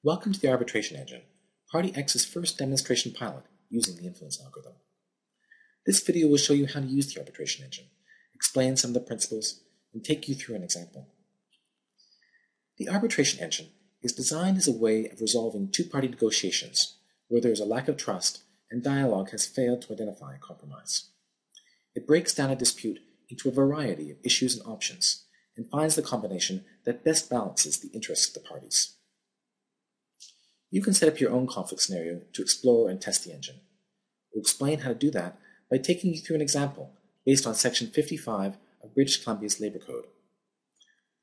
Welcome to the Arbitration Engine, Party X's first demonstration pilot using the influence algorithm. This video will show you how to use the Arbitration Engine, explain some of the principles, and take you through an example. The Arbitration Engine is designed as a way of resolving two-party negotiations where there is a lack of trust and dialogue has failed to identify a compromise. It breaks down a dispute into a variety of issues and options and finds the combination that best balances the interests of the parties. You can set up your own conflict scenario to explore and test the engine. We'll explain how to do that by taking you through an example based on Section 55 of British Columbia's Labour Code.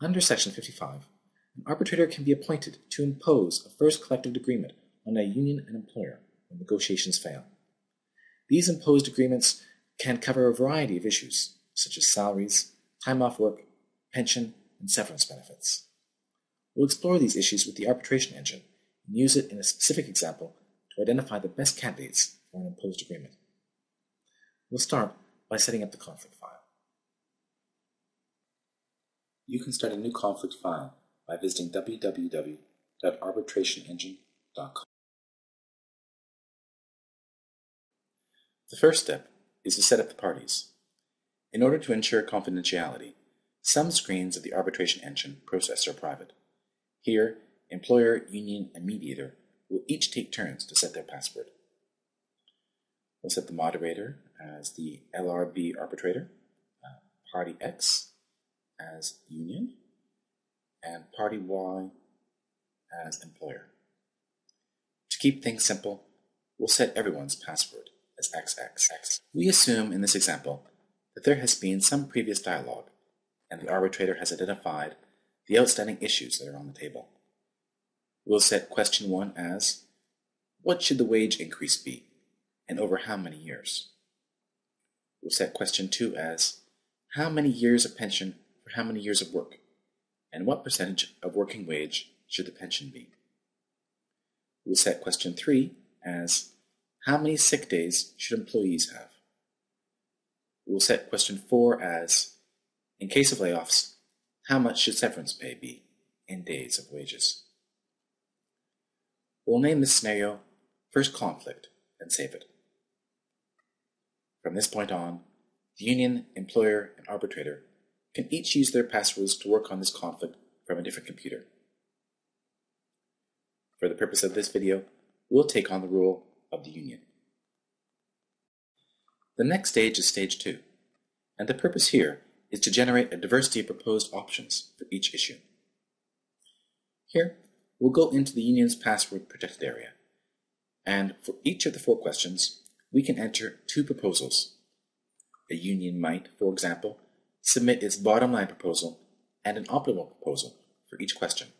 Under Section 55, an arbitrator can be appointed to impose a first collective agreement on a union and employer when negotiations fail. These imposed agreements can cover a variety of issues, such as salaries, time off work, pension, and severance benefits. We'll explore these issues with the Arbitration Engine and use it in a specific example to identify the best candidates for an imposed agreement. We'll start by setting up the conflict file. You can start a new conflict file by visiting www.arbitrationengine.com. The first step is to set up the parties. In order to ensure confidentiality, some screens of the Arbitration Engine process are private. Here, employer, union, and mediator will each take turns to set their password. We'll set the moderator as the LRB arbitrator, Party X as union, and Party Y as employer. To keep things simple, we'll set everyone's password as XXX. We assume in this example that there has been some previous dialogue and the arbitrator has identified the outstanding issues that are on the table. We'll set question 1 as, what should the wage increase be, and over how many years? We'll set question 2 as, how many years of pension for how many years of work, and what percentage of working wage should the pension be? We'll set question 3 as, how many sick days should employees have? We'll set question 4 as, in case of layoffs, how much should severance pay be in days of wages? We'll name this scenario First Conflict and save it. From this point on, the union, employer, and arbitrator can each use their passwords to work on this conflict from a different computer. For the purpose of this video, we'll take on the role of the union. The next stage is stage 2, and the purpose here is to generate a diversity of proposed options for each issue. Here, we'll go into the union's password protected area, and for each of the 4 questions, we can enter 2 proposals. A union might, for example, submit its bottom line proposal and an optimal proposal for each question.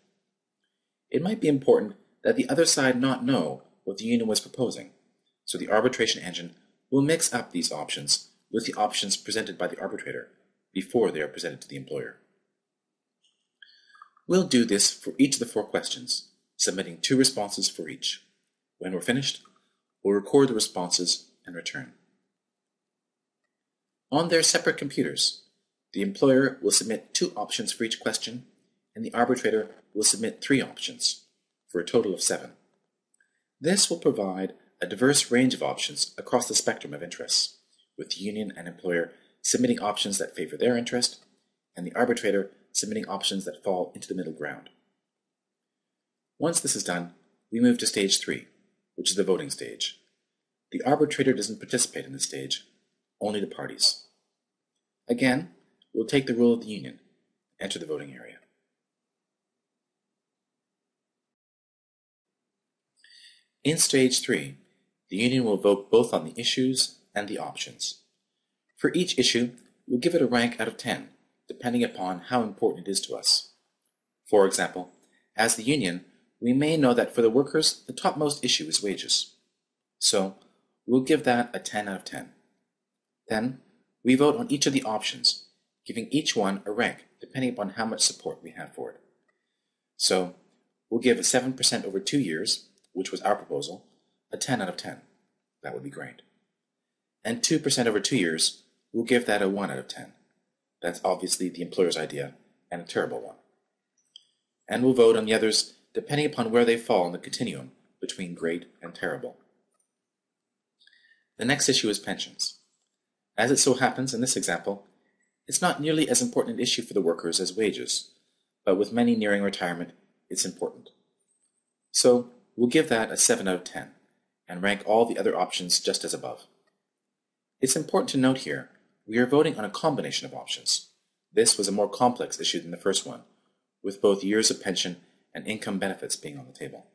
It might be important that the other side not know what the union was proposing, so the Arbitration Engine will mix up these options with the options presented by the arbitrator before they are presented to the employer. We'll do this for each of the 4 questions, submitting 2 responses for each. When we're finished, we'll record the responses and return. On their separate computers, the employer will submit 2 options for each question, and the arbitrator will submit 3 options, for a total of 7. This will provide a diverse range of options across the spectrum of interests, with the union and employer submitting options that favor their interest, and the arbitrator submitting options that fall into the middle ground. Once this is done, we move to stage 3, which is the voting stage. The arbitrator doesn't participate in this stage, only the parties. Again, we'll take the role of the union and enter the voting area. In stage 3, the union will vote both on the issues and the options. For each issue, we'll give it a rank out of 10, depending upon how important it is to us. For example, as the union, we may know that for the workers, the topmost issue is wages. So, we'll give that a 10 out of 10. Then, we vote on each of the options, giving each one a rank depending upon how much support we have for it. So, we'll give a 7% over 2 years, which was our proposal, a 10 out of 10. That would be great. And 2% over 2 years, we'll give that a 1 out of 10. That's obviously the employer's idea, and a terrible one. And we'll vote on the others depending upon where they fall in the continuum between great and terrible. The next issue is pensions. As it so happens in this example, it's not nearly as important an issue for the workers as wages, but with many nearing retirement, it's important. So we'll give that a 7 out of 10, and rank all the other options just as above. It's important to note here, we are voting on a combination of options. This was a more complex issue than the first one, with both years of pension and income benefits being on the table.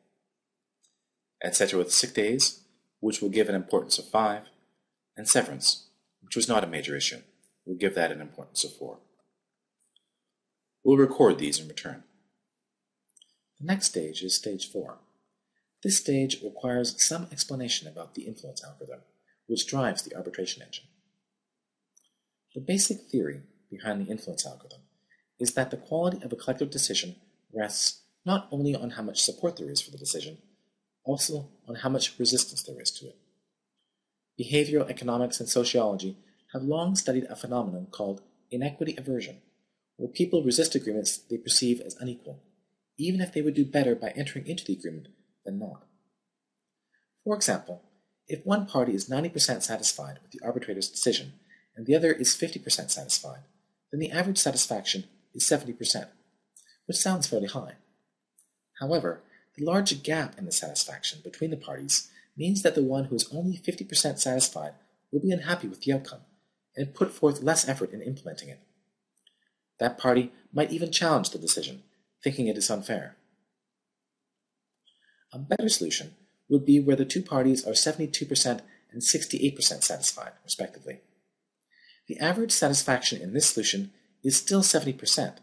Etc. with sick days, which will give an importance of 5, and severance, which was not a major issue. We'll give that an importance of 4. We'll record these in return. The next stage is stage 4. This stage requires some explanation about the influence algorithm, which drives the arbitration engine. The basic theory behind the influence algorithm is that the quality of a collective decision rests not only on how much support there is for the decision, also on how much resistance there is to it. Behavioral economics and sociology have long studied a phenomenon called inequity aversion, where people resist agreements they perceive as unequal, even if they would do better by entering into the agreement than not. For example, if one party is 90% satisfied with the arbitrator's decision and the other is 50% satisfied, then the average satisfaction is 70%, which sounds fairly high. However, the large gap in the satisfaction between the parties means that the one who is only 50% satisfied will be unhappy with the outcome and put forth less effort in implementing it. That party might even challenge the decision, thinking it is unfair. A better solution would be where the two parties are 72% and 68% satisfied, respectively. The average satisfaction in this solution is still 70%,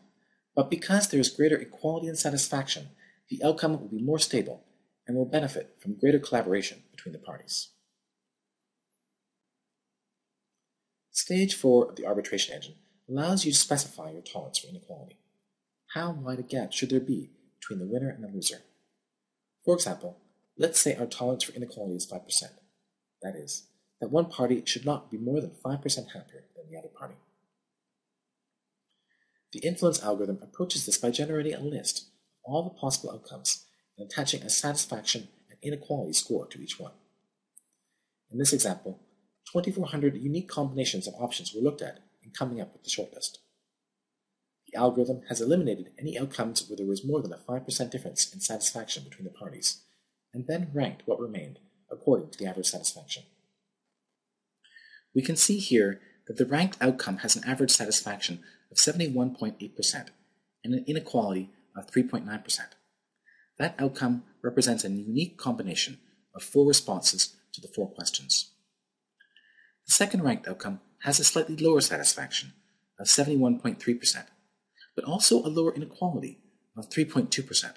but because there is greater equality in satisfaction, the outcome will be more stable and will benefit from greater collaboration between the parties. Stage 4 of the arbitration engine allows you to specify your tolerance for inequality. How wide a gap should there be between the winner and the loser? For example, let's say our tolerance for inequality is 5%. That is, that one party should not be more than 5% happier than the other party. The influence algorithm approaches this by generating a list of all the possible outcomes and attaching a satisfaction and inequality score to each one. In this example, 2,400 unique combinations of options were looked at in coming up with the shortlist. The algorithm has eliminated any outcomes where there was more than a 5% difference in satisfaction between the parties, and then ranked what remained according to the average satisfaction. We can see here that the ranked outcome has an average satisfaction of 71.8% and an inequality of 3.9%. That outcome represents a unique combination of 4 responses to the 4 questions. The second ranked outcome has a slightly lower satisfaction of 71.3%, but also a lower inequality of 3.2%.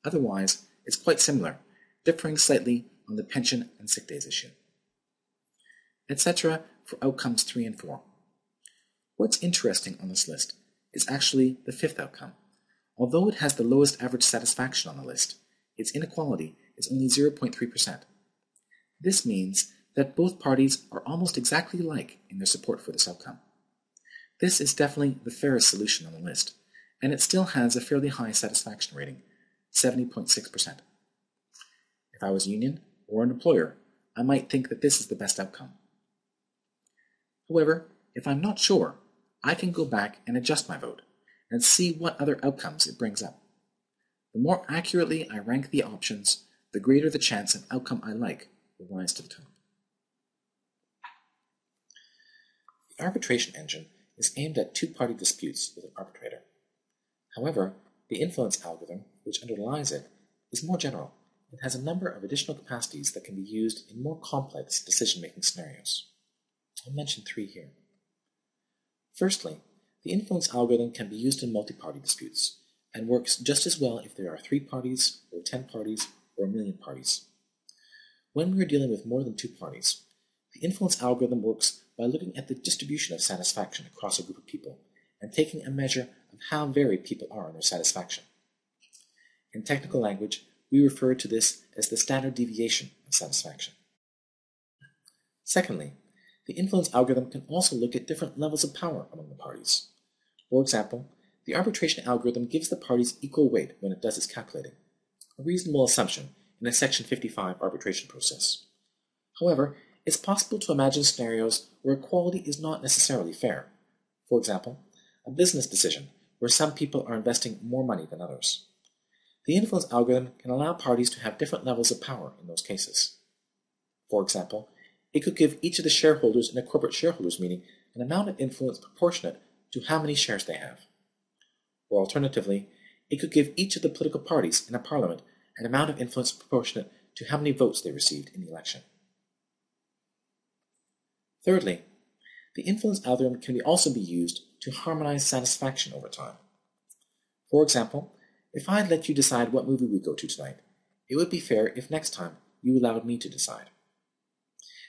Otherwise, it's quite similar, differing slightly on the pension and sick days issue. Etc. for outcomes 3 and 4. What's interesting on this list is actually the 5th outcome. Although it has the lowest average satisfaction on the list, its inequality is only 0.3%. This means that both parties are almost exactly alike in their support for this outcome. This is definitely the fairest solution on the list, and it still has a fairly high satisfaction rating, 70.6%. If I was a union or an employer, I might think that this is the best outcome. However, if I'm not sure, I can go back and adjust my vote and see what other outcomes it brings up. The more accurately I rank the options, the greater the chance an outcome I like will rise to the top. The arbitration engine is aimed at two-party disputes with an arbitrator. However, the influence algorithm, which underlies it, is more general and has a number of additional capacities that can be used in more complex decision-making scenarios. I'll mention 3 here. Firstly, the influence algorithm can be used in multi-party disputes and works just as well if there are 3 parties, or 10 parties, or 1,000,000 parties. When we are dealing with more than 2 parties, the influence algorithm works by looking at the distribution of satisfaction across a group of people and taking a measure of how varied people are in their satisfaction. In technical language, we refer to this as the standard deviation of satisfaction. Secondly, the influence algorithm can also look at different levels of power among the parties. For example, the arbitration algorithm gives the parties equal weight when it does its calculating, a reasonable assumption in a Section 55 arbitration process. However, it's possible to imagine scenarios where equality is not necessarily fair. For example, a business decision where some people are investing more money than others. The influence algorithm can allow parties to have different levels of power in those cases. For example, it could give each of the shareholders in a corporate shareholders meeting an amount of influence proportionate to how many shares they have. Or alternatively, it could give each of the political parties in a parliament an amount of influence proportionate to how many votes they received in the election. Thirdly, the influence algorithm can also be used to harmonize satisfaction over time. For example, if I had let you decide what movie we go to tonight, it would be fair if next time you allowed me to decide.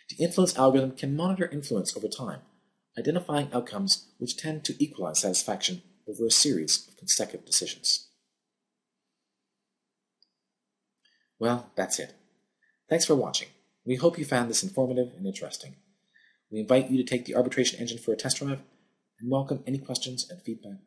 The influence algorithm can monitor influence over time, identifying outcomes which tend to equalize satisfaction over a series of consecutive decisions. Well, that's it. Thanks for watching. We hope you found this informative and interesting. We invite you to take the Arbitration Engine for a test drive and welcome any questions and feedback.